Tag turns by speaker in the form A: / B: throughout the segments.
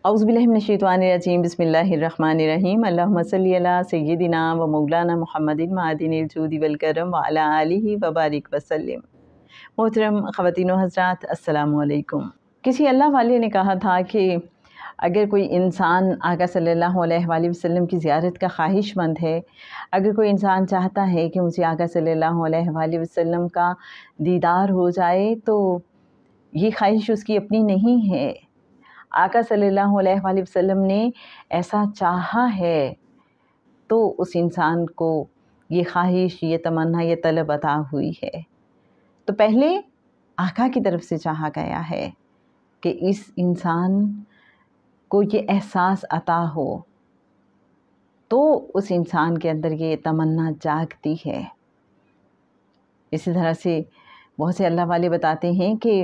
A: औज़ुबिल्लाहिमिनश्शैतानिर्रजीम बिस्मिल्लाहिर्रहमानिर्रहीम अल्लाहुम्मा सल्लि अला सय्यिदिना व मौलाना मुहम्मदिन मादिनिल जूदि वल करम व अला आलिहि व बारिक वसल्लम। मोहतरम ख़वातीन व हज़रात, अस्सलामु अलैकुम। किसी अल्लाह वाले ने कहा था कि अगर कोई इंसान आका सल्लल्लाहु अलैहि वसल्लम की ज़ियारत का ख्वाहिशमंद है, अगर कोई इंसान चाहता है कि मुझे आका सल्लल्लाहु अलैहि वसल्लम का दीदार हो जाए, तो ये ख्वाहिश उसकी अपनी नहीं है। आका सल्लल्लाहु अलैहि वसल्लम ने ऐसा चाहा है तो उस इंसान को ये ख्वाहिश, ये तमन्ना, ये तलब अता हुई है। तो पहले आका की तरफ से चाहा गया है कि इस इंसान को ये एहसास अता हो, तो उस इंसान के अंदर ये तमन्ना जागती है। इसी तरह से बहुत से अल्लाह वाले बताते हैं कि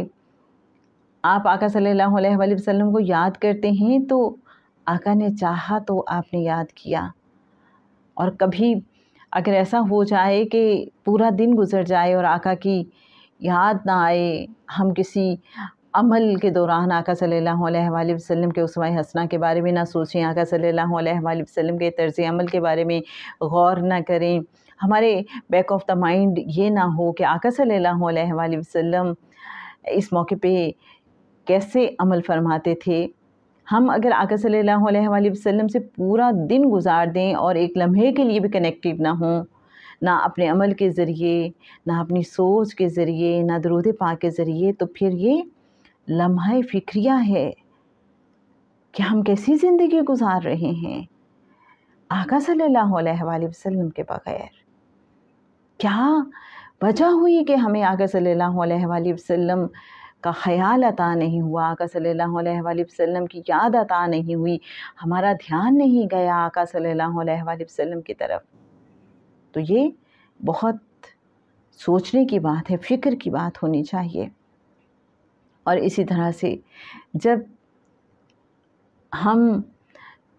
A: आप आका सल्लल्लाहु अलैहि वसल्लम को याद करते हैं तो आका ने चाहा तो आपने याद किया। और कभी अगर ऐसा हो जाए कि पूरा दिन गुजर जाए और आका की याद ना आए, हम किसी अमल के दौरान आका सल्लल्लाहु अलैहि वसल्लम के उसवा हसना के बारे में ना सोचें, आका सल्लल्लाहु अलैहि वसल्लम के तर्ज़ अमल के बारे में गौर ना करें, हमारे बैक ऑफ द माइंड ये ना हो कि आका सल्लल्लाहु अलैहि वसल्लम इस मौके पे कैसे अमल फरमाते थे। हम अगर आका सल्लल्लाहु अलैहि वसल्लम से पूरा दिन गुजार दें और एक लम्हे के लिए भी कनेक्टेड ना हों, ना अपने अमल के ज़रिए, ना अपनी सोच के ज़रिए, ना दरूद पाक के ज़रिए, तो फिर ये लम्हा फ़िक्रिया है कि हम कैसी ज़िंदगी गुजार रहे हैं आका सल्लल्लाहु अलैहि वसल्लम के बग़ैर। क्या वजह हुई कि हमें आका सल्लल्लाहु अलैहि वसल्लम का ख़याल अता नहीं हुआ, आका सल्लल्लाहु अलैहि वसल्लम की याद अता नहीं हुई, हमारा ध्यान नहीं गया आका सल्लल्लाहु अलैहि वसल्लम की तरफ। तो ये बहुत सोचने की बात है, फ़िक्र की बात होनी चाहिए। और इसी तरह से जब हम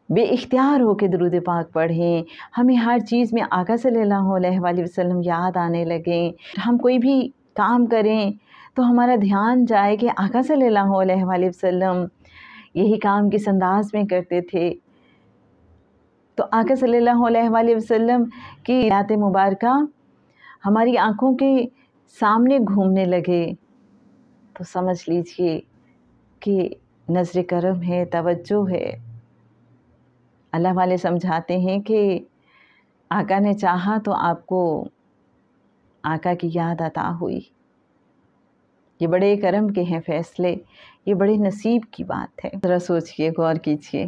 A: बेइख्तियार होकर दुरूद पाक पढ़ें, हमें हर चीज़ में आका सल्लल्लाहु अलैहि वसल्लम याद आने लगें, हम कोई भी काम करें तो हमारा ध्यान जाए कि आका सल्लल्लाहु अलैहि वसल्लम यही काम किस अंदाज में करते थे। तो आका सल्लल्लाहु अलैहि वसल्लम की याद मुबारका हमारी आँखों के सामने घूमने लगे, तो समझ लीजिए कि नज़र करम है, तवज्जो है। अल्लाह वाले समझाते हैं कि आका ने चाहा तो आपको आका की याद अता हुई। ये बड़े करम के हैं फ़ैसले, ये बड़े नसीब की बात है। ज़रा सोचिए, गौर कीजिए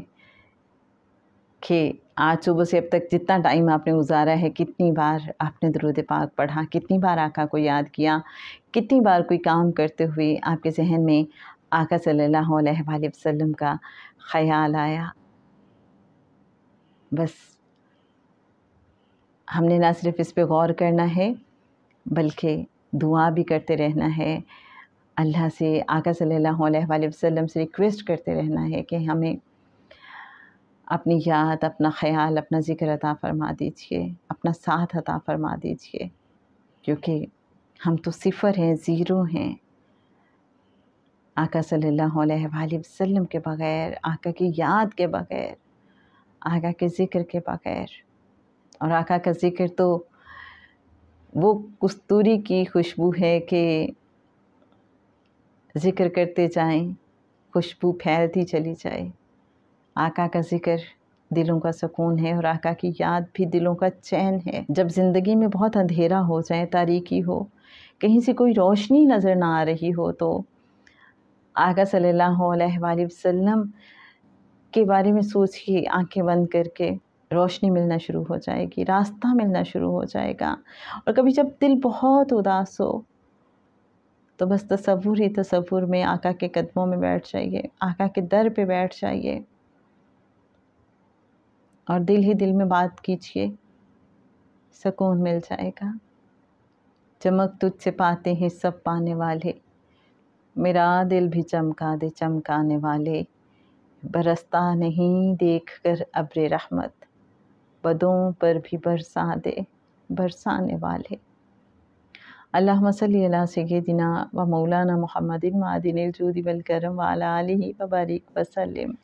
A: कि आज सुबह से अब तक जितना टाइम आपने गुजारा है, कितनी बार आपने दुरूद पाक पढ़ा, कितनी बार आका को याद किया, कितनी बार कोई काम करते हुए आपके जहन में आका सल्लल्लाहु अलैहि वसल्लम का ख़याल आया। बस हमने ना सिर्फ इस पे गौर करना है, बल्कि दुआ भी करते रहना है। अल्लाह से, आका सल्लल्लाहु अलैहि वसल्लम से रिक्वेस्ट करते रहना है कि हमें अपनी याद, अपना ख़याल, अपना ज़िक्र अता फ़रमा दीजिए, अपना साथ अता फ़रमा दीजिए, क्योंकि हम तो सिफ़र हैं, ज़ीरो हैं। आका सल्लल्लाहु अलैहि वसल्लम के बग़ैर, आका की याद के बग़ैर, आका के ज़िक्र के बग़ैर। और आका का ज़िक्र तो वो कस्तूरी की खुशबू है कि ज़िक्र करते जाएं, खुशबू फैलती चली जाए। आका का ज़िक्र दिलों का सुकून है और आका की याद भी दिलों का चैन है। जब ज़िंदगी में बहुत अंधेरा हो जाए, तारीकी हो, कहीं से कोई रोशनी नज़र ना आ रही हो, तो आका सल्लल्लाहु अलैहि वसल्लम के बारे में सोचिए, आंखें बंद करके रोशनी मिलना शुरू हो जाएगी, रास्ता मिलना शुरू हो जाएगा। और कभी जब दिल बहुत उदास हो, तो बस तसव्वुर ही तसव्वुर में आका के कदमों में बैठ जाइए, आका के दर पे बैठ जाइए और दिल ही दिल में बात कीजिए, सुकून मिल जाएगा। चमक तुझसे पाते हैं सब पाने वाले, मेरा दिल भी चमका दे चमकाने वाले। बरसता नहीं देख कर अब्रे रहमत, बदों पर भी बरसा दे बरसाने वाले। अल्लाहुम्मा सल्ली अला सय्यिदिना व मौलाना मुहम्मदिन मादिनिल जूदि वल करम व अला आलिहि व बारिक वसल्लम।